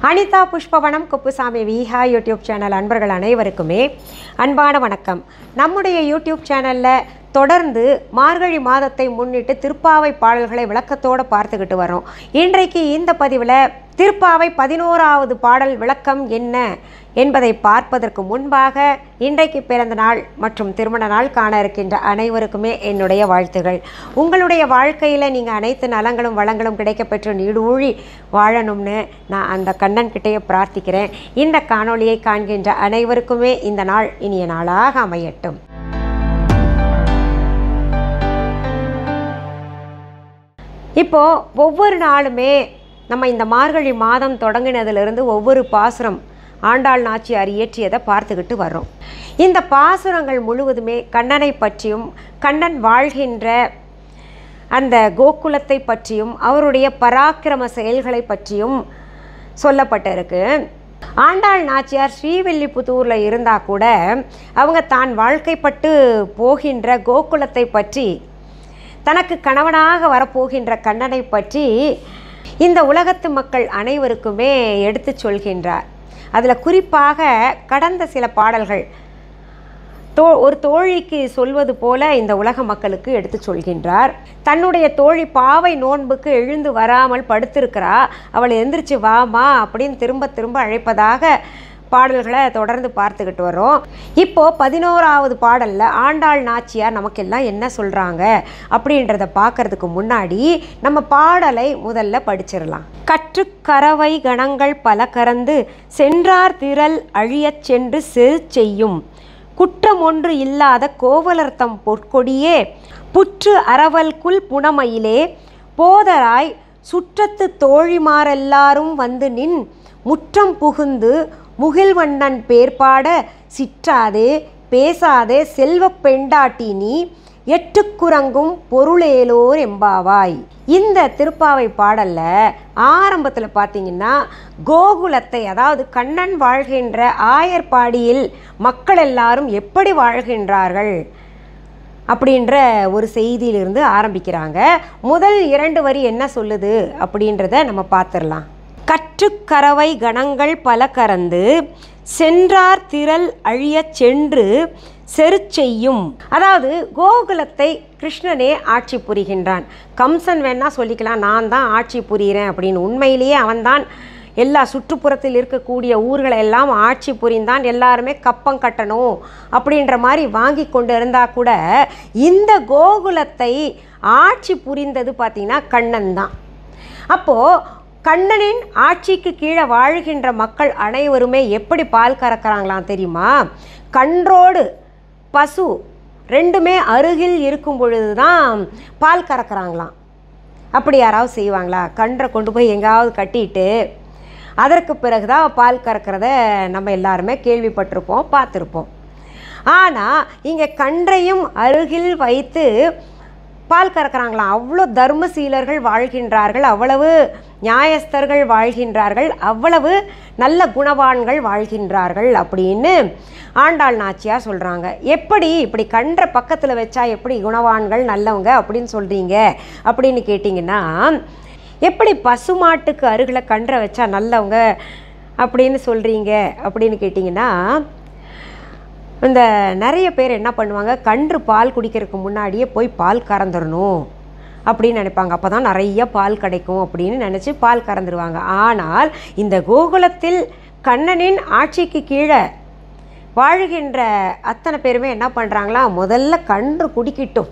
Anitha Pushpavanam Kuppusamy Viha YouTube channel அன்பர்கள் அனைவருக்குமே அன்பான வணக்கம். நம்முடைய யூடியூப் சேனலில் தொடர்ந்து மார்கழி மாதத்தை முன்னிட்டு திருப்பாவை பாடல்களை விளக்கத்தோடு பார்த்துக்கிட்டு வரோம். இன்றைக்கு இந்த பதிவில் திருப்பாவை 11வது பாடல் விளக்கம் என்ன என்பதை பார்ப்பதற்கு முன்பாக இன்றைக்கு பிறந்த நாள் மற்றும் திருமண நாள் காண இருக்கின்ற அனைவருக்குமே என்னுடைய வாழ்த்துகள். உங்களுடைய வாழ்க்கையில் நீங்கள் அனைத்து நலங்களும் வளங்களும் கிடைக்கப்பெற்று நீடூழி வாழணும்னு நான் அந்த கண்ணன்கிட்டையே பிரார்த்திக்கிறேன். இந்த காணொளியை காண்கின்ற அனைவருக்குமே இந்த நாள் இனிய நாளாக அமையட்டும். இப்போது ஒவ்வொரு நாளுமே நம்ம இந்த மார்கழி மாதம் தொடங்கினதிலிருந்து ஒவ்வொரு பாசுரம் ஆண்டாள் நாச்சியார் இயற்றியதை பார்த்துக்கிட்டு வர்றோம். இந்த பாசுரங்கள் முழுவதுமே கண்ணனை பற்றியும் கண்ணன் வாழ்கின்ற அந்த கோகுலத்தை பற்றியும் அவருடைய பராக்கிரம செயல்களை பற்றியும் சொல்லப்பட்டிருக்கு. ஆண்டாள் நாச்சியார் ஸ்ரீவில்லிபுத்தூரில் இருந்தால் கூட அவங்க தான் வாழ்க்கைப்பட்டு போகின்ற கோகுலத்தை பற்றி, தனக்கு கணவனாக வரப்போகின்ற கண்ணனை பற்றி இந்த உலகத்து மக்கள் அனைவருக்குமே எடுத்து சொல்கின்றார். அதில் குறிப்பாக கடந்த சில பாடல்கள் ஒரு தோழிக்கு சொல்வது போல இந்த உலக மக்களுக்கு எடுத்து சொல்கின்றார். தன்னுடைய தோழி பாவை நோன்புக்கு எழுந்து வராமல் படுத்திருக்கிறா, அவளை எந்திரிச்சு வாமா அப்படின்னு திரும்ப திரும்ப அழைப்பதாக பாடல்களை தொடர்ந்து பார்த்துக்கிட்டு வரோம். இப்போது 11வது பாடலில் ஆண்டாள் நாச்சியார் நமக்கெல்லாம் என்ன சொல்கிறாங்க அப்படின்றத பார்க்கறதுக்கு முன்னாடி நம்ம பாடலை முதல்ல படிச்சிடலாம். கற்றுக்கரவை கணங்கள் பல கறந்து சென்றார் திரள் அழியச் சென்று செரு செய்யும் குற்றம் ஒன்று இல்லாத கோவலர்த்தம் பொற்கொடியே புற்று அரவல்குல் புனமையிலே போதராய் சுற்றத்து தோழிமாரெல்லாரும் வந்து நின் முற்றம் புகுந்து முகில்வண்ணன் பேர்பாட சிற்றாதே பேசாதே செல்வ பெண்டாட்டி நீ எட்டுக்குரங்கும் பொருளேலோர் எம்பாவாய். இந்த திருப்பாவை பாடலில் ஆரம்பத்தில் பார்த்தீங்கன்னா கோகுலத்தை, அதாவது கண்ணன் வாழ்கின்ற ஆயர்பாடியில் மக்கள் எல்லாரும் எப்படி வாழ்கின்றார்கள் அப்படின்ற ஒரு செய்தியிலிருந்து ஆரம்பிக்கிறாங்க. முதல் 2 வரி என்ன சொல்லுது அப்படின்றத நம்ம பார்த்துடலாம். கற்றுக்கரவை கணங்கள் பல கறந்து சென்றார் திரள் அழியச் சென்று செரு செய்யும். அதாவது கோகுலத்தை கிருஷ்ணனே ஆட்சி புரிகின்றான். கம்சன் வேணா சொல்லிக்கலாம் நான் தான் ஆட்சி புரிகிறேன் அப்படின்னு. உண்மையிலேயே அவன்தான் எல்லா சுற்றுப்புறத்தில் இருக்கக்கூடிய ஊர்களை எல்லாம் ஆட்சி புரிந்தான். எல்லாருமே கப்பம் கட்டணும் அப்படின்ற மாதிரி வாங்கி கொண்டு இருந்தால் கூட இந்த கோகுலத்தை ஆட்சி புரிந்தது பார்த்திங்கன்னா கண்ணன் தான். அப்போது கண்ணனின் ஆட்சிக்கு கீழே வாழ்கின்ற மக்கள் அனைவருமே எப்படி பால் கறக்கிறாங்களாம் தெரியுமா? கன்றோடு பசு ரெண்டுமே அருகில் இருக்கும் பொழுது தான் பால் கறக்கிறாங்களாம். அப்படி யாராவது செய்வாங்களா? கன்றை கொண்டு போய் எங்காவது கட்டிட்டு அதற்கு பிறகு தான் பால் கறக்கிறத நம்ம எல்லாருமே கேள்விப்பட்டிருப்போம், பார்த்துருப்போம். ஆனால் இங்கே கன்றையும் அருகில் வைத்து பால் கறக்கிறாங்களாம். அவ்வளோ தர்மசீலர்கள் வாழ்கின்றார்கள், அவ்வளவு நியாயஸ்தர்கள் வாழ்கின்றார்கள், அவ்வளவு நல்ல குணவான்கள் வாழ்கின்றார்கள் அப்படின்னு ஆண்டாள் நாச்சியார் சொல்கிறாங்க. எப்படி இப்படி கன்ற பக்கத்தில் வச்சா எப்படி குணவான்கள் நல்லவங்க அப்படின்னு சொல்கிறீங்க அப்படின்னு கேட்டிங்கன்னா, எப்படி பசுமாட்டுக்கு அருகில் கன்றை வச்சா நல்லவங்க அப்படின்னு சொல்கிறீங்க அப்படின்னு கேட்டிங்கன்னா, இந்த நிறைய பேர் என்ன பண்ணுவாங்க, கன்று பால் குடிக்கிறதுக்கு முன்னாடியே போய் பால் கறந்துடணும் அப்படின்னு நினைப்பாங்க. அப்போ தான் நிறைய பால் கிடைக்கும் அப்படின்னு நினச்சி பால் கறந்துடுவாங்க. ஆனால் இந்த கோகுலத்தில் கண்ணனின் ஆட்சிக்கு கீழே வாழ்கின்ற அத்தனை பேருமே என்ன பண்ணுறாங்களா, முதல்ல கன்று குடிக்கட்டும்,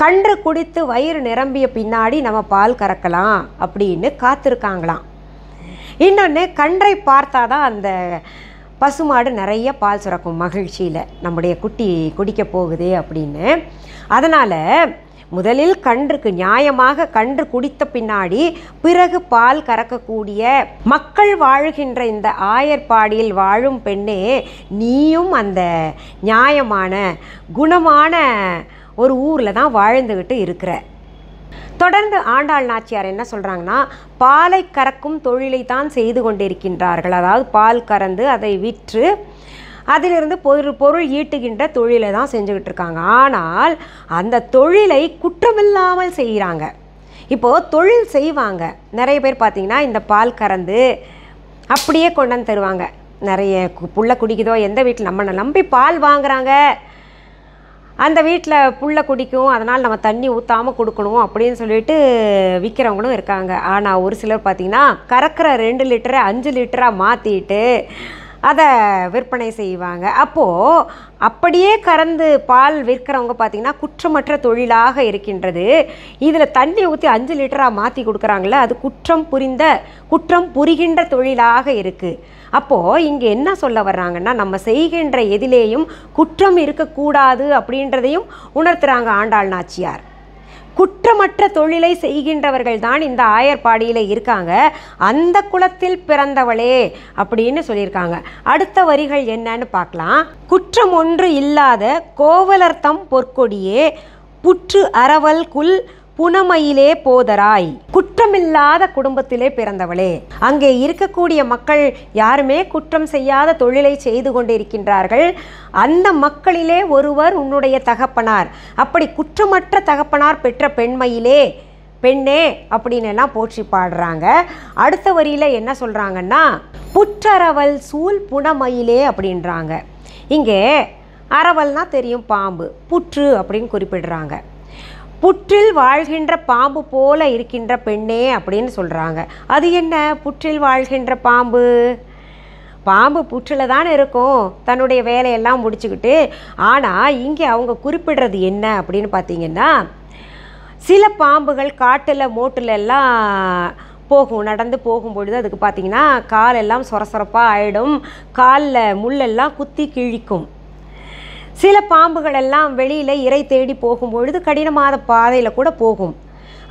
கன்று குடித்து வயிறு நிரம்பிய பின்னாடி நம்ம பால் கறக்கலாம் அப்படின்னு காத்திருக்காங்களாம். இன்னொன்று, கன்றை பார்த்தா தான் அந்த பசுமாடு நிறைய பால் சுரக்கும் மகிழ்ச்சியில், நம்முடைய குட்டி குடிக்க போகுது அப்படின்னு. அதனால் முதலில் கன்றுக்கு நியாயமாக கன்று குடித்த பின்னாடி பிறகு பால் கறக்கக்கூடிய மக்கள் வாழ்கின்ற இந்த ஆயர்பாடியில் வாழும் பெண்ணே, நீயும் அந்த நியாயமான குணமான ஒரு ஊரில் தான் வாழ்ந்துக்கிட்டு இருக்கிற. தொடர்ந்து ஆண்டாள் நாச்சியார் என்ன சொல்கிறாங்கன்னா, பாலை கறக்கும் தொழிலை தான் செய்து கொண்டிருக்கின்றார்கள். அதாவது பால் கறந்து அதை விற்று அதிலிருந்து பொருள் ஈட்டுகின்ற தொழிலை தான் செஞ்சுக்கிட்டு இருக்காங்க. ஆனால் அந்த தொழிலை குற்றமில்லாமல் செய்கிறாங்க. இப்போது தொழில் செய்வாங்க நிறைய பேர் பார்த்திங்கன்னா, இந்த பால் கறந்து அப்படியே கொண்டு வந்து தருவாங்க. நிறைய புள்ள குடிக்குதோ, எந்த வீட்டில் நம்மளை நம்பி பால் வாங்குறாங்க, அந்த வீட்டில் புள்ள குடிக்கும், அதனால் நம்ம தண்ணி ஊற்றாமல் கொடுக்கணும் அப்படின்னு சொல்லிட்டு விற்கிறவங்களும் இருக்காங்க. ஆனால் ஒரு சிலர் பார்த்திங்கன்னா கறக்கிற 2 லிட்டரை 5 லிட்டராக மாற்றிட்டு அதை விற்பனை செய்வாங்க. அப்போது அப்படியே கறந்து பால் விற்கிறவங்க பார்த்திங்கன்னா குற்றமற்ற தொழிலாக இருக்கின்றது. இதில் தண்ணி ஊற்றி 5 லிட்டராக மாற்றி கொடுக்குறாங்களே, அது குற்றம் புரிகின்ற தொழிலாக இருக்குது. அப்போது இங்கே என்ன சொல்ல வர்றாங்கன்னா, நம்ம செய்கின்ற எதிலேயும் குற்றம் இருக்கக்கூடாது அப்படின்றதையும் உணர்த்துறாங்க ஆண்டாள் நாச்சியார். குற்றமற்ற தொழிலை செய்கின்றவர்கள் தான் இந்த ஆயர்பாடியில் இருக்காங்க, அந்த குலத்தில் பிறந்தவளே அப்படின்னு சொல்லியிருக்காங்க. அடுத்த வரிகள் என்னன்னு பார்க்கலாம். குற்றம் ஒன்று இல்லாத கோவலர்த்தம் பொற்கொடியே புற்று அரவல் குல் புனமையிலே போதராய். குற்றமில்லாத குடும்பத்திலே பிறந்தவளே. அங்கே இருக்கக்கூடிய மக்கள் யாருமே குற்றம் செய்யாத தொழிலை செய்து கொண்டிருக்கின்றார்கள். அந்த மக்களிலே ஒருவர் உன்னுடைய தகப்பனார். அப்படி குற்றமற்ற தகப்பனார் பெற்ற பெண்ணே அப்படின்னு எல்லாம் போற்றி பாடுறாங்க. அடுத்த வரியில் என்ன சொல்கிறாங்கன்னா, புற்றரவல் சூழ் புனமையிலே அப்படின்றாங்க. இங்கே அரவல்னா தெரியும், பாம்பு. புற்று அப்படின்னு குறிப்பிடுறாங்க. புற்றில் வாழ்கின்ற பாம்பு போல இருக்கின்ற பெண்ணே அப்படின்னு சொல்கிறாங்க. அது என்ன புற்றில் வாழ்கின்ற பாம்பு? பாம்பு புற்றில் தானே இருக்கும், தன்னுடைய வேலையெல்லாம் முடிச்சுக்கிட்டு. ஆனால் இங்கே அவங்க குறிப்பிடுறது என்ன அப்படின்னு பார்த்தீங்கன்னா, சில பாம்புகள் காட்டில் மோட்டில் எல்லாம் போகும், நடந்து போகும்பொழுது அதுக்கு பார்த்திங்கன்னா காலெல்லாம் சொரசொரப்பாக ஆகிடும், காலில் முள்ளெல்லாம் குத்தி கிழிக்கும். சில பாம்புகள் எல்லாம் வெளியில் இறை தேடி போகும்பொழுது கடினமான பாதையில் கூட போகும்,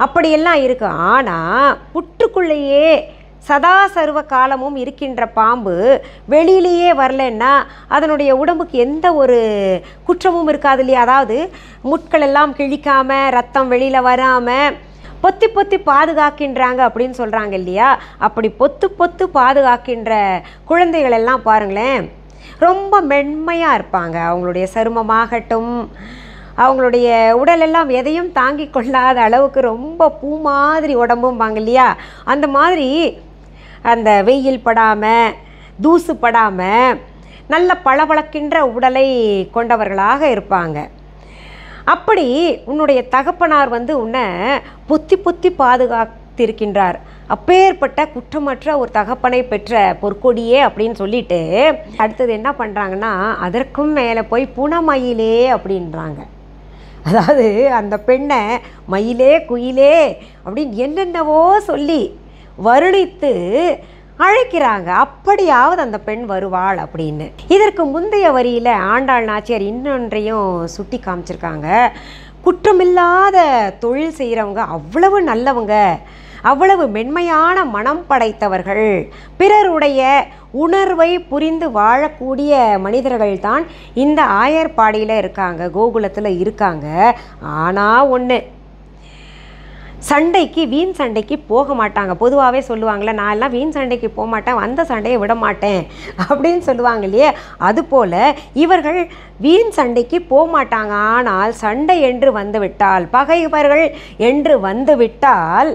அப்படியெல்லாம் இருக்குது. ஆனால் புற்றுக்குள்ளேயே சதா சர்வ காலமும் இருக்கின்ற பாம்பு வெளியிலேயே வரலன்னா அதனுடைய உடம்புக்கு எந்த ஒரு குற்றமும் இருக்காது இல்லையா? அதாவது முட்கள் எல்லாம் கிழிக்காமல், ரத்தம் வெளியில் வராமல் பொத்தி பொத்தி பாதுகாக்கின்றாங்க அப்படின்னு சொல்கிறாங்க இல்லையா? அப்படி பொத்து பாதுகாக்கின்ற குழந்தைகள் எல்லாம் பாருங்களேன், ரொம்ப மென்மையாக இருப்பாங்க. அவங்களுடைய சருமமாகட்டும், அவங்களுடைய உடலெல்லாம் எதையும் தாங்கி கொள்ளாத அளவுக்கு ரொம்ப பூ மாதிரி உடம்பும்பாங்க இல்லையா? அந்த மாதிரி அந்த வெயில் படாமல், தூசு படாமல் நல்ல பளபளக்கின்ற உடலை கொண்டவர்களாக இருப்பாங்க. அப்படி உன்னுடைய தகப்பனார் உன்னை பொத்தி பாதுகாத்திருக்கின்றார். அப்பேற்பட்ட குற்றமற்ற ஒரு தகப்பனை பெற்ற பொற்கொடியே அப்படின்னு சொல்லிட்டு அடுத்தது என்ன பண்ணுறாங்கன்னா, அதற்கும் மேலே போய் புனமயிலே அப்படின்றாங்க. அதாவது அந்த பெண்ணை மயிலே குயிலே அப்படின்னு என்னென்னவோ சொல்லி வருணித்து அழைக்கிறாங்க. அப்படியாவது அந்த பெண் வருவாள் அப்படின்னு. இதற்கு முந்தைய வரியில் ஆண்டாள் நாச்சியார் இன்னொன்றையும் சுட்டி காமிச்சிருக்காங்க. குற்றமில்லாத தொழில் செய்கிறவங்க அவ்வளவு நல்லவங்க, அவ்வளவு மென்மையான மனம் படைத்தவர்கள், பிறருடைய உணர்வை புரிந்து வாழக்கூடிய மனிதர்கள் தான் இந்த ஆயர்பாடியில் இருக்காங்க, கோகுலத்தில் இருக்காங்க. ஆனால் ஒன்று, சண்டைக்கு வீண் சண்டைக்கு போக மாட்டாங்க. பொதுவாகவே சொல்லுவாங்களே, நான் எல்லாம் வீண் சண்டைக்கு போக மாட்டேன், வந்த சண்டையை விட மாட்டேன் அப்படின்னு சொல்லுவாங்க இல்லையே? அதுபோல் இவர்கள் வீண் சண்டைக்கு போக மாட்டாங்க. ஆனால் சண்டை என்று வந்துவிட்டால், பகைவர்கள் என்று வந்துவிட்டால்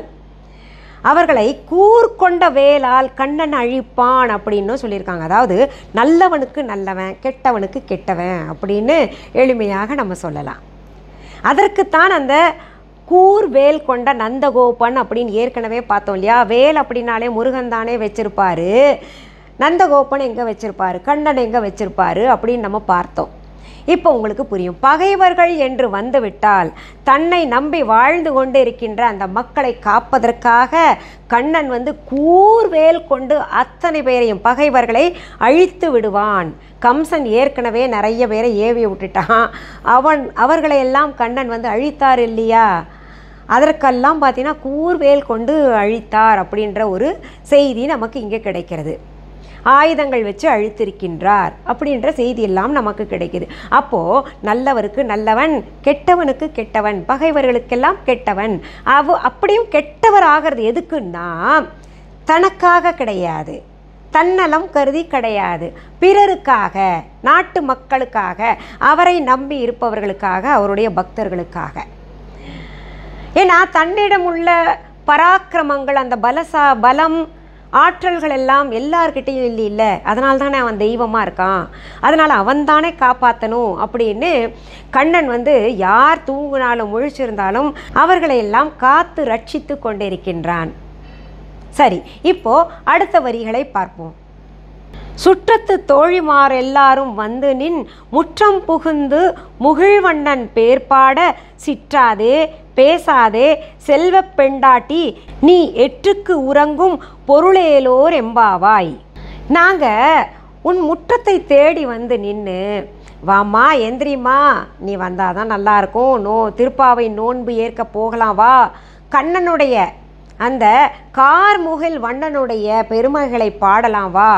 அவர்களை கூர்கொண்ட வேலால் கண்ணன் அழிப்பான் அப்படின்னு சொல்லியிருக்காங்க. அதாவது நல்லவனுக்கு நல்லவன், கெட்டவனுக்கு கெட்டவன் அப்படின்னு எளிமையாக நம்ம சொல்லலாம். அதற்குத்தான் அந்த கூர் வேல் கொண்ட நந்தகோபன் அப்படின்னு ஏற்கனவே பார்த்தோம் இல்லையா? வேல் அப்படின்னாலே முருகன் தானே வச்சிருப்பாரு, நந்தகோபன் எங்கே வச்சிருப்பாரு, கண்ணன் எங்கே வச்சிருப்பாரு அப்படின்னு நம்ம பார்த்தோம். இப்போ உங்களுக்கு புரியும். பகைவர்கள் என்று வந்துவிட்டால் தன்னை நம்பி வாழ்ந்து கொண்டு இருக்கின்ற அந்த மக்களை காப்பதற்காக கண்ணன் கூர்வேல் கொண்டு அத்தனை பேரையும் பகைவர்களை அழித்து விடுவான். கம்சன் ஏற்கனவே நிறைய பேரை ஏவி விட்டுட்டான். அவர்களையெல்லாம் கண்ணன் அழித்தார் இல்லையா? அதற்கெல்லாம் பார்த்தீங்கன்னா கூர்வேல் கொண்டு அழித்தார் அப்படின்ற ஒரு செய்தி நமக்கு இங்கே கிடைக்கிறது. ஆயுதங்கள் வச்சு அழித்திருக்கின்றார் அப்படின்ற செய்தி எல்லாம் நமக்கு கிடைக்குது. அப்போது நல்லவருக்கு நல்லவன், கெட்டவனுக்கு கெட்டவன், பகைவர்களுக்கெல்லாம் கெட்டவன். அப்படியும் கெட்டவர் ஆகிறது எதுக்குன்னா தனக்காக கிடையாது, தன்னலம் கருதி கிடையாது, பிறருக்காக, நாட்டு மக்களுக்காக, அவரை நம்பி இருப்பவர்களுக்காக, அவருடைய பக்தர்களுக்காக. ஏன்னா தன்னிடம் உள்ள பராக்கிரமங்கள், அந்த பலம் ஆற்றல்கள் எல்லாம் எல்லார்கிட்டையும் இல்லை, அதனால தானே அவன் தெய்வமாக இருக்கான், அதனால் அவன் தானே காப்பாற்றணும் அப்படின்னு கண்ணன் வந்து யார் தூங்கினாலும் முழிச்சிருந்தாலும் அவர்களை எல்லாம் காத்து ரட்சித்து கொண்டிருக்கின்றான். சரி, இப்போ அடுத்த வரிகளை பார்ப்போம். சுற்றத்து தோழிமார் எல்லாரும் வந்து நின் முற்றம் புகுந்து முகிழ்வண்ணன் பேர்பாட சிற்றாதே பேசாதே செல்வ பெண்டாட்டி நீ எற்றுக்கு உறங்கும் பொருளேலோர் எம்பாவாய். நாங்கள் உன் முற்றத்தை தேடி வந்து நின்று வாம்மா எந்திரிமா, நீ வந்தாதான் நல்லாயிருக்கும், திருப்பாவை நோன்பு ஏற்க போகலாம், வா கண்ணனுடைய அந்த கார்முகில் வண்ணனுடைய பெருமைகளை பாடலாம் வா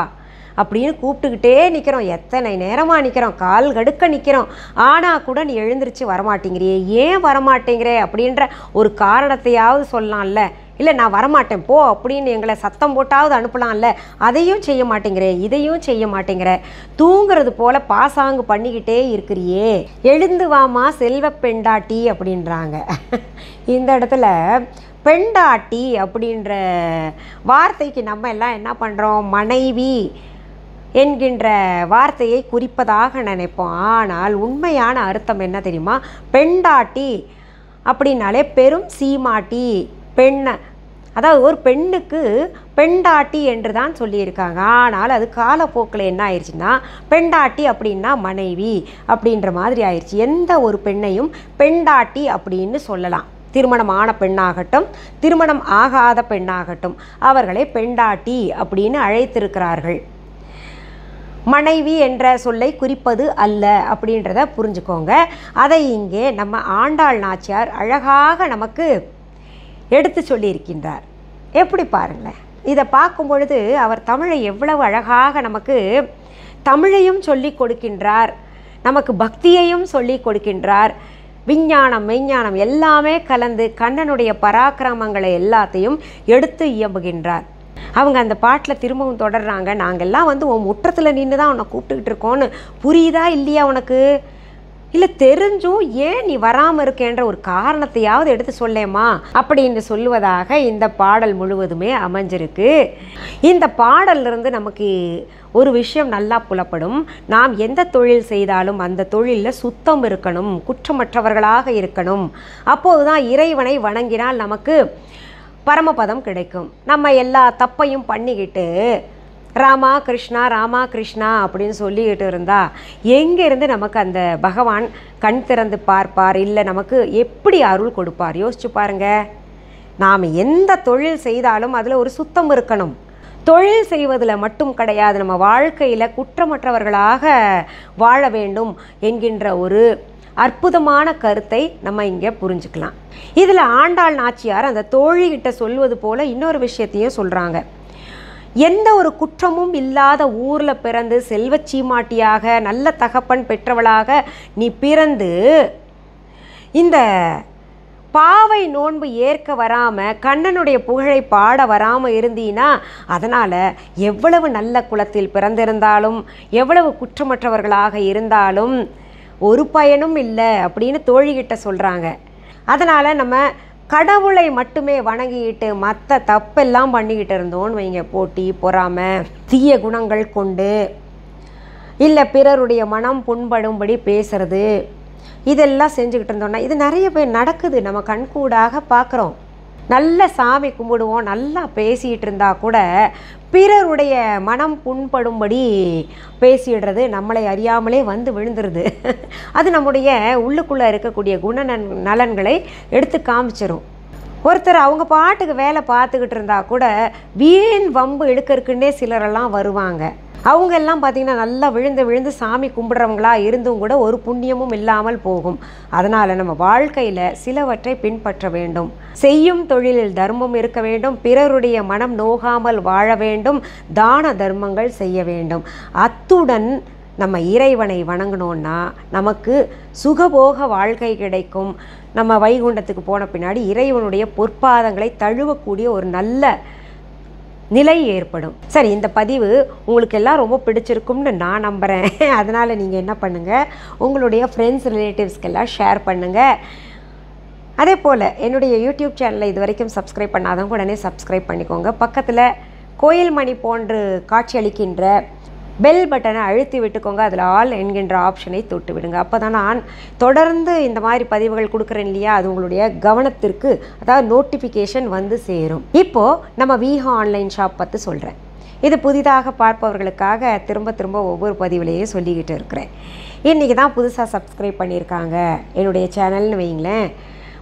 அப்படின்னு கூப்பிட்டுக்கிட்டே நிற்கிறோம். எத்தனை நேரமாக நிற்கிறோம், கால் கடுக்க நிற்கிறோம். ஆனால் கூட நீ எழுந்திரிச்சு வரமாட்டேங்கிறியே, ஏன் வரமாட்டேங்கிறே அப்படின்ற ஒரு காரணத்தையாவது சொல்லலாம்ல. இல்லை நான் வரமாட்டேன் போ அப்படின்னு எங்களை சத்தம் போட்டாவது அனுப்பலாம்ல. அதையும் செய்ய மாட்டேங்கிற, இதையும் செய்ய மாட்டேங்கிற, தூங்குறது போல் பாசாங்கு பண்ணிக்கிட்டே இருக்கிறியே, எழுந்து வாமா செல்வ பெண்டாட்டி அப்படின்றாங்க. இந்த இடத்துல பெண்டாட்டி அப்படின்ற வார்த்தைக்கு நம்ம எல்லாம் என்ன பண்ணுறோம், மனைவி என்கின்ற வார்த்தையை குறிப்பதாக நினைப்போம். ஆனால் உண்மையான அர்த்தம் என்ன தெரியுமா? பெண்டாட்டி அப்படின்னாலே பெரும் சீமாட்டி, பெண், அதாவது ஒரு பெண்ணுக்கு பெண்டாட்டி என்று தான் சொல்லியிருக்காங்க. ஆனால் அது காலப்போக்கில் என்ன ஆயிடுச்சுன்னா பெண்டாட்டி அப்படின்னா மனைவி அப்படின்ற மாதிரி ஆயிடுச்சு. எந்த ஒரு பெண்ணையும் பெண்டாட்டி அப்படின்னு சொல்லலாம். திருமணம் ஆன பெண்ணாகட்டும் திருமணம் ஆகாத பெண்ணாகட்டும் அவர்களை பெண்டாட்டி அப்படின்னு அழைத்திருக்கிறார்கள். மனைவி என்ற சொல்லை குறிப்பது அல்ல அப்படின்றத புரிஞ்சுக்கோங்க. அதை இங்கே நம்ம ஆண்டாள் நாச்சியார் அழகாக நமக்கு எடுத்து சொல்லியிருக்கின்றார். எப்படி பாருங்களேன், இதை பார்க்கும் பொழுது அவர் தமிழை எவ்வளவு அழகாக நமக்கு தமிழையும் சொல்லி கொடுக்கின்றார், நமக்கு பக்தியையும் சொல்லி கொடுக்கின்றார். விஞ்ஞானம் மெய்ஞானம் எல்லாமே கலந்து கண்ணனுடைய பராக்கிரமங்களை எல்லாத்தையும் எடுத்து இயம்புகின்றார். அவங்க அந்த பாட்டில் திரும்பவும் தொடர்றாங்க. நாங்கள்லாம் வந்து உன் முற்றத்தில் நின்று தான் உன்னை கூப்பிட்டுக்கிட்டு இருக்கோன்னு புரியுதா இல்லையா உனக்கு? இல்லை தெரிஞ்சும் ஏன் நீ வராமல் இருக்கேன்ற ஒரு காரணத்தையாவது எடுத்து சொல்லேம்மா அப்படின்னு சொல்லுவதாக இந்த பாடல் முழுவதுமே அமைஞ்சிருக்கு. இந்த பாடலிருந்து நமக்கு ஒரு விஷயம் நல்லா புலப்படும். நாம் எந்த தொழில் செய்தாலும் அந்த தொழிலில் சுத்தம் இருக்கணும், குற்றமற்றவர்களாக இருக்கணும். அப்போது தான் இறைவனை வணங்கினால் நமக்கு பரமபதம் கிடைக்கும். நம்ம எல்லா தப்பையும் பண்ணிக்கிட்டு ராமா கிருஷ்ணா ராமா கிருஷ்ணா அப்படின்னு சொல்லிக்கிட்டு இருந்தால் எங்கேருந்து நமக்கு அந்த பகவான் கண் திறந்து பார்ப்பார், இல்லை நமக்கு எப்படி அருள் கொடுப்பார்? யோசிச்சு பாருங்க. நாம் எந்த தொழில் செய்தாலும் அதில் ஒரு சுத்தம் இருக்கணும். தொழில் செய்வதில் மட்டும் கிடையாது, நம்ம வாழ்க்கையில் குற்றமற்றவர்களாக வாழ வேண்டும் என்கின்ற ஒரு அற்புதமான கருத்தை நம்ம இங்கே புரிஞ்சுக்கலாம். இதில் ஆண்டாள் நாச்சியார் அந்த தோழிகிட்ட சொல்வது போல் இன்னொரு விஷயத்தையும் சொல்கிறாங்க. எந்த ஒரு குற்றமும் இல்லாத ஊரில் பிறந்து செல்வச்சீமாட்டியாக நல்ல தகப்பன் பெற்றவளாக நீ பிறந்து இந்த பாவை நோன்பு ஏற்க வராமல் கண்ணனுடைய புகழை பாட வராமல் இருந்தீன்னா அதனால் எவ்வளவு நல்ல குலத்தில் பிறந்திருந்தாலும் எவ்வளவு குற்றமற்றவர்களாக இருந்தாலும் ஒரு பயனும் இல்லை அப்படின்னு தோழிகிட்ட சொல்கிறாங்க. அதனால் நம்ம கடவுளை மட்டுமே வணங்கிக்கிட்டு மற்ற தப்பெல்லாம் பண்ணிக்கிட்டு இருந்தோன்னு வைங்க, போட்டி பொறாமை தீய குணங்கள் கொண்டு இல்லை பிறருடைய மனம் புண்படும்படி பேசுறது இதெல்லாம் செஞ்சுக்கிட்டு இருந்தோம்னா இது நிறைய பேர் நடக்குது, நம்ம கண்கூடாக பார்க்குறோம். நல்ல சாமி கும்பிடுவோம், நல்லா பேசிகிட்டு இருந்தால் கூட பிறருடைய மனம் புண்படும்படி பேசிடுறது நம்மளை அறியாமலே வந்து விழுந்துருது. அது நம்முடைய உள்ளுக்குள்ளே இருக்கக்கூடிய நலன்களை எடுத்து காமிச்சிரும். ஒருத்தர் அவங்க பாட்டுக்கு வேலை பார்த்துக்கிட்டு இருந்தால் கூட வீண் வம்பு இழுக்கிறதுக்குன்னே சிலரெல்லாம் வருவாங்க. அவங்க எல்லாம் பார்த்திங்கன்னா நல்லா விழுந்து சாமி கும்பிட்றவங்களா இருந்தும் கூட ஒரு புண்ணியமும் இல்லாமல் போகும். அதனால் நம்ம வாழ்க்கையில் சிலவற்றை பின்பற்ற வேண்டும். செய்யும் தொழிலில் தர்மம் இருக்க வேண்டும், பிறருடைய மனம் நோகாமல் வாழ வேண்டும், தான தர்மங்கள் செய்ய வேண்டும். அத்துடன் நம்ம இறைவனை வணங்கினோன்னா நமக்கு சுகபோக வாழ்க்கை கிடைக்கும். நம்ம வைகுண்டத்துக்கு போன பின்னாடி இறைவனுடைய பொற்பாதங்களை தழுவக்கூடிய ஒரு நல்ல நிலை ஏற்படும். சரி, இந்த பதிவு உங்களுக்கு எல்லாம் ரொம்ப பிடிச்சிருக்கும்னு நான் நம்புகிறேன். அதனால் நீங்கள் என்ன பண்ணுங்கள், உங்களுடைய ஃப்ரெண்ட்ஸ் ரிலேட்டிவ்ஸ்க்கெல்லாம் ஷேர் பண்ணுங்கள். அதே போல் என்னுடைய யூடியூப் சேனலை இது வரைக்கும் சப்ஸ்கிரைப் பண்ணாதவங்க உடனே சப்ஸ்கிரைப் பண்ணிக்கோங்க. பக்கத்தில் கோயில் மணி போன்று காட்சியளிக்கின்ற பெல் பட்டனை அழுத்தி விட்டுக்கோங்க. அதில் ஆல் என்கின்ற ஆப்ஷனை தொட்டு விடுங்க. அப்போ தான் நான் தொடர்ந்து இந்த மாதிரி பதிவுகள் கொடுக்குறேன் இல்லையா, அது உங்களுடைய கவனத்திற்கு, அதாவது நோட்டிஃபிகேஷன் வந்து சேரும். இப்போது நம்ம விஹா ஆன்லைன் ஷாப் பற்றி சொல்கிறேன். இது புதிதாக பார்ப்பவர்களுக்காக திரும்ப திரும்ப ஒவ்வொரு பதிவுலையும் சொல்லிக்கிட்டு இருக்கிறேன். இன்றைக்கி தான் புதுசாக சப்ஸ்கிரைப் பண்ணியிருக்காங்க என்னுடைய சேனல்னு வைங்களேன்.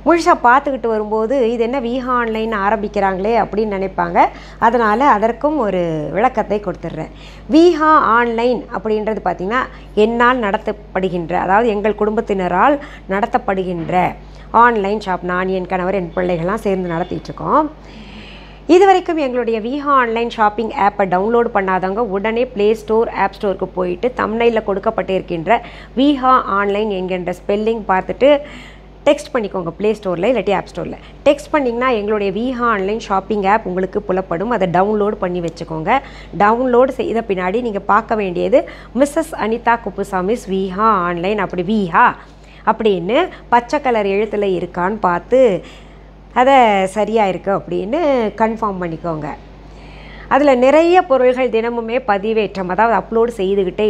முழுசாக பார்த்துக்கிட்டு வரும்போது இது என்ன விஹா ஆன்லைன் ஆரம்பிக்கிறாங்களே அப்படின்னு நினைப்பாங்க. அதனால் அதற்கும் ஒரு விளக்கத்தை கொடுத்துட்றேன். விஹா ஆன்லைன் அப்படின்றது பார்த்திங்கன்னா என்னால் நடத்தப்படுகின்ற, அதாவது எங்கள் குடும்பத்தினரால் நடத்தப்படுகின்ற ஆன்லைன் ஷாப். நான், என் கணவர், என் பிள்ளைகள்லாம் சேர்ந்து நடத்திட்டுருக்கோம். இது வரைக்கும் எங்களுடைய விஹா ஆன்லைன் ஷாப்பிங் ஆப்பை டவுன்லோட் பண்ணாதவங்க உடனே ப்ளே ஸ்டோர், ஆப் ஸ்டோருக்கு போயிட்டு தம்ப்நெயிலில் கொடுக்கப்பட்டிருக்கின்ற விஹா ஆன்லைன் என்கின்ற ஸ்பெல்லிங் பார்த்துட்டு டெக்ஸ்ட் பண்ணிக்கோங்க. ப்ளே ஸ்டோரில் இல்லாட்டி ஆப் ஸ்டோரில் டெக்ஸ்ட் பண்ணிங்கன்னா எங்களுடைய விஹா ஆன்லைன் ஷாப்பிங் ஆப் உங்களுக்கு புலப்படும். அதை டவுன்லோட் பண்ணி வச்சுக்கோங்க. டவுன்லோடு செய்த பின்னாடி நீங்கள் பார்க்க வேண்டியது மிஸ்ஸஸ் அனிதா குப்புசாமிஸ் விஹா ஆன்லைன், அப்படி விஹா அப்படின்னு பச்சை கலர் எழுத்தில் இருக்கான்னு பார்த்து அதை சரியாக இருக்குது அப்படின்னு கன்ஃபார்ம் பண்ணிக்கோங்க. அதில் நிறைய பொருள்கள் தினமுமே பதிவேற்றம், அதாவது அப்லோடு செய்துக்கிட்டே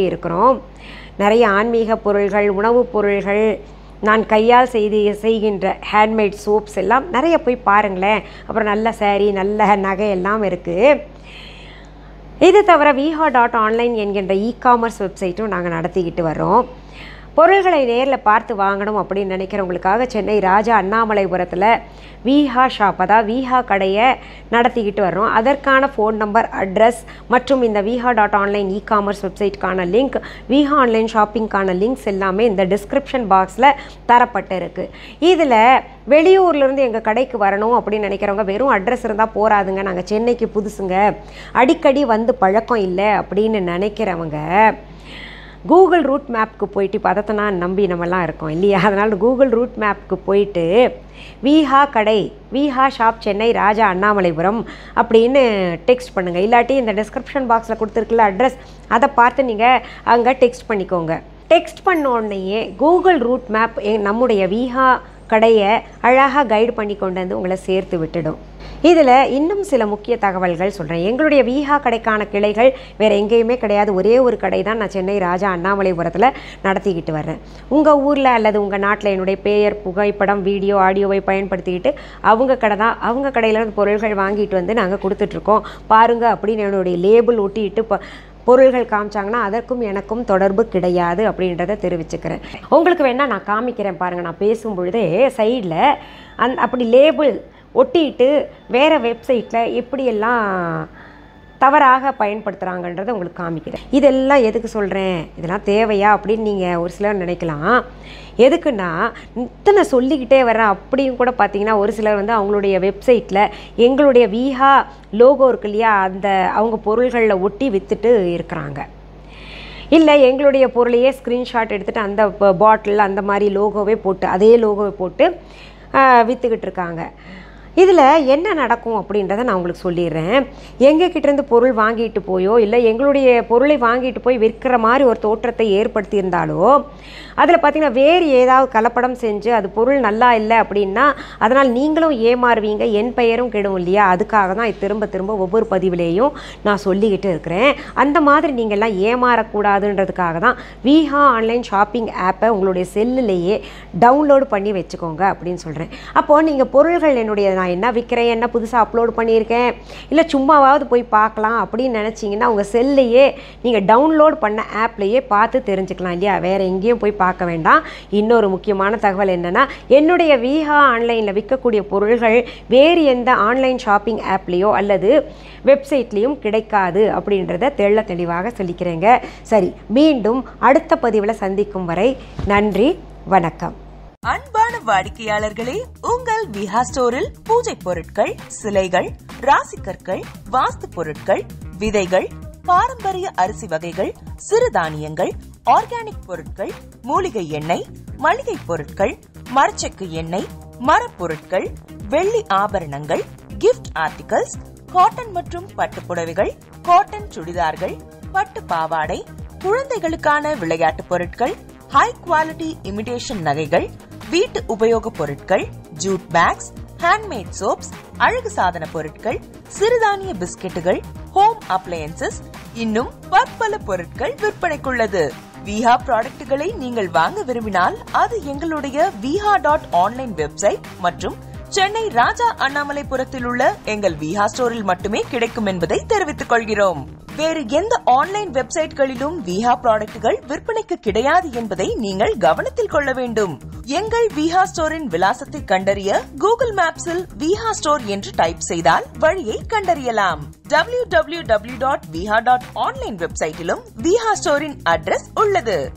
நிறைய ஆன்மீக பொருள்கள், உணவுப் பொருள்கள், நான் கையால் செய்கின்ற ஹேண்ட்மேட் சோப்ஸ் எல்லாம் நிறைய போய் பாருங்களேன். அப்புறம் நல்ல சாரீ, நல்ல நகை எல்லாம் இருக்குது. இது தவிர viha.online என்கின்ற இ-காமர்ஸ் வெப்சைட்டும் நாங்கள் நடத்திக்கிட்டு வரோம். பொருள்களை நேரில் பார்த்து வாங்கணும் அப்படின்னு நினைக்கிறவங்களுக்காக சென்னை ராஜா அண்ணாமலைபுரத்தில் விஹா ஷாப், அதாவது விஹா கடையை நடத்திக்கிட்டு வர்றோம். அதற்கான ஃபோன் நம்பர், அட்ரஸ் மற்றும் இந்த viha.online இ-காமர்ஸ் வெப்சைட்டுக்கான லிங்க், விஹா ஆன்லைன் ஷாப்பிங்கான லிங்க்ஸ் எல்லாமே இந்த டிஸ்கிரிப்ஷன் பாக்ஸில் தரப்பட்டு இருக்குது. இதில் வெளியூர்லேருந்து எங்கள் கடைக்கு வரணும் அப்படின்னு நினைக்கிறவங்க வெறும் அட்ரஸ் இருந்தால் போகாதுங்க, நாங்கள் சென்னைக்கு புதுசுங்க, அடிக்கடி வந்து பழக்கம் இல்லை அப்படின்னு நினைக்கிறவங்க கூகுள் ரூட் மேப்க்கு போயிட்டு, இப்போ அதை நான் நம்பி நம்மலாம் இருக்கோம் இல்லையா, அதனால் கூகுள் ரூட் மேப்க்கு போயிட்டு விஹா கடை, விஹா ஷாப் சென்னை ராஜா அண்ணாமலைபுரம் அப்படின்னு டெக்ஸ்ட் பண்ணுங்கள். இல்லாட்டி இந்த டிஸ்கிரிப்ஷன் பாக்ஸில் கொடுத்துருக்குள்ள அட்ரஸ், அதை பார்த்து நீங்கள் அங்கே டெக்ஸ்ட் பண்ணிக்கோங்க. டெக்ஸ்ட் பண்ண உடனேயே கூகுள் ரூட் மேப் நம்முடைய விஹா கடையை அழகாக கைடு பண்ணி கொண்டு வந்து உங்களை சேர்த்து விட்டுடும். இதில் இன்னும் சில முக்கிய தகவல்கள் சொல்கிறேன். எங்களுடைய விஹா கடைக்கான கிளைகள் வேறு எங்கேயுமே கிடையாது. ஒரே ஒரு கடை தான் நான் சென்னை ராஜா அண்ணாமலைபுரத்தில் நடத்திக்கிட்டு வர்றேன். உங்கள் ஊரில் அல்லது உங்கள் நாட்டில் என்னுடைய பெயர், புகைப்படம், வீடியோ, ஆடியோவை பயன்படுத்திக்கிட்டு அவங்க கடை தான், அவங்க கடையில் பொருள்கள் வாங்கிட்டு வந்து நாங்கள் கொடுத்துட்ருக்கோம் பாருங்கள் அப்படின்னு என்னுடைய லேபிள் ஒட்டிட்டு பொருள்கள் காமிச்சாங்கன்னா அதற்கும் எனக்கும் தொடர்பு கிடையாது அப்படின்றத தெரிவிச்சுக்கிறேன். உங்களுக்கு வேணால் நான் காமிக்கிறேன் பாருங்கள். நான் பேசும் பொழுதே சைடில் அப்படி லேபிள் ஒட்டிட்டு வேறு வெப்சைட்டில் எப்படியெல்லாம் தவறாக பயன்படுத்துகிறாங்கன்றதை உங்களுக்கு காமிக்கிறேன். இதெல்லாம் எதுக்கு சொல்கிறேன், இதெல்லாம் தேவையா அப்படின்னு நீங்கள் ஒரு சிலர் நினைக்கலாம். எதுக்குன்னா இத்தனை சொல்லிக்கிட்டே வரேன் அப்படியும் கூட பார்த்தீங்கன்னா ஒரு சிலர் வந்து அவங்களுடைய வெப்சைட்டில் எங்களுடைய விஹா லோகோ இருக்கு இல்லையா, அந்த அவங்க பொருள்களில் ஒட்டி விற்றுட்டு இருக்கிறாங்க. இல்லை எங்களுடைய பொருளையே ஸ்க்ரீன்ஷாட் எடுத்துகிட்டு அந்த பாட்டில் அந்த மாதிரி லோகோவே போட்டு, அதே லோகோவை போட்டு விற்றுக்கிட்டு இருக்காங்க. இதில் என்ன நடக்கும் அப்படின்றத நான் உங்களுக்கு சொல்லிடுறேன். எங்ககிட்டேருந்து பொருள் வாங்கிட்டு போயோ இல்லை எங்களுடைய பொருளை வாங்கிட்டு போய் விற்கிற மாதிரி ஒரு தோற்றத்தை ஏற்படுத்தியிருந்தாலோ அதில் பார்த்திங்கன்னா வேறு ஏதாவது கலப்படம் செஞ்சு அது பொருள் நல்லா இல்லை அப்படின்னா அதனால் நீங்களும் ஏமாறுவீங்க, என் பெயரும் கெடும் இல்லையா. அதுக்காக தான் திரும்ப திரும்ப ஒவ்வொரு பதிவிலேயும் நான் சொல்லிக்கிட்டு இருக்கிறேன். அந்த மாதிரி நீங்கள்லாம் ஏமாறக்கூடாதுன்றதுக்காக தான் விஹா ஆன்லைன் ஷாப்பிங் ஆப்பை உங்களுடைய செல்லுலேயே டவுன்லோடு பண்ணி வச்சுக்கோங்க அப்படின்னு சொல்கிறேன். அப்போது நீங்கள் பொருள்கள் என்னுடைய நான் என்ன விற்கிறேன், என்ன புதுசாக அப்லோடு பண்ணியிருக்கேன், இல்லை சும்மாவாவது போய் பார்க்கலாம் அப்படின்னு நினச்சிங்கன்னா உங்கள் செல்லையே நீங்கள் டவுன்லோட் பண்ண ஆப்லேயே பார்த்து தெரிஞ்சுக்கலாம் இல்லையா, வேறு எங்கேயும் போய் பார்க்க வேண்டாம். இன்னொரு முக்கியமான தகவல் என்னென்னா, என்னுடைய விஹா ஆன்லைனில் விற்கக்கூடிய பொருள்கள் வேறு எந்த ஆன்லைன் ஷாப்பிங் ஆப்லேயோ அல்லது வெப்சைட்லேயும் கிடைக்காது அப்படின்றத தெளிவாக சொல்லிக்கிறேங்க. சரி, மீண்டும் அடுத்த பதிவில் சந்திக்கும் வரை நன்றி, வணக்கம். அன்பான வாடிக்கையாளர்களே, உங்கள் விஹா ஸ்டோரில் பூஜை பொருட்கள், சிலைகள், ராசிக்கற்கள், வாஸ்து பொருட்கள், விதைகள், பாரம்பரிய அரிசி வகைகள், சிறுதானியங்கள், ஆர்கானிக் பொருட்கள், மூலிகை எண்ணெய், மளிகை பொருட்கள், மரச்செக்கு எண்ணெய், மரப்பொருட்கள், வெள்ளி ஆபரணங்கள், கிஃப்ட் ஆர்டிகல்ஸ், காட்டன் மற்றும் பட்டு புடவைகள், காட்டன் சுடிதார்கள், பட்டு பாவாடை, குழந்தைகளுக்கான விளையாட்டு பொருட்கள், ஹை குவாலிட்டி இமிடேஷன் நகைகள், வீட்டு உபயோக பொருட்கள், ஜூட் பேக்ஸ், ஹேண்ட்மேட் சோப்ஸ், அழகு சாதன பொருட்கள், சிறுதானிய பிஸ்கெட்டுகள், ஹோம் அப்ளையன்சஸ், இன்னும் பற்பல பொருட்கள் விற்பனைக்குள்ளது. விஹா ப்ராடக்ட்களை நீங்கள் வாங்க விரும்பினால் அது எங்களுடைய viha.online வெப்சைட் மற்றும் சென்னை ராஜா அண்ணாமலைபுரத்தில் உள்ள எங்கள் விஹா ஸ்டோரில் மட்டுமே கிடைக்கும் என்பதை தெரிவித்துக் கொள்கிறோம். வேறு எந்த ஆன்லைன் வெப்சைட்களிலும் விஹா ப்ராடக்ட்கள் விற்பனைக்கு கிடையாது என்பதை நீங்கள் கவனத்தில் கொள்ள வேண்டும். எங்கள் விஹா ஸ்டோரின் விலாசத்தை கண்டறிய கூகுள் மேப்ஸில் விஹா ஸ்டோர் என்று டைப் செய்தால் வழியை கண்டறியலாம். www.viha.online வெப்சைட்டிலும் விஹா ஸ்டோரின் அட்ரஸ் உள்ளது.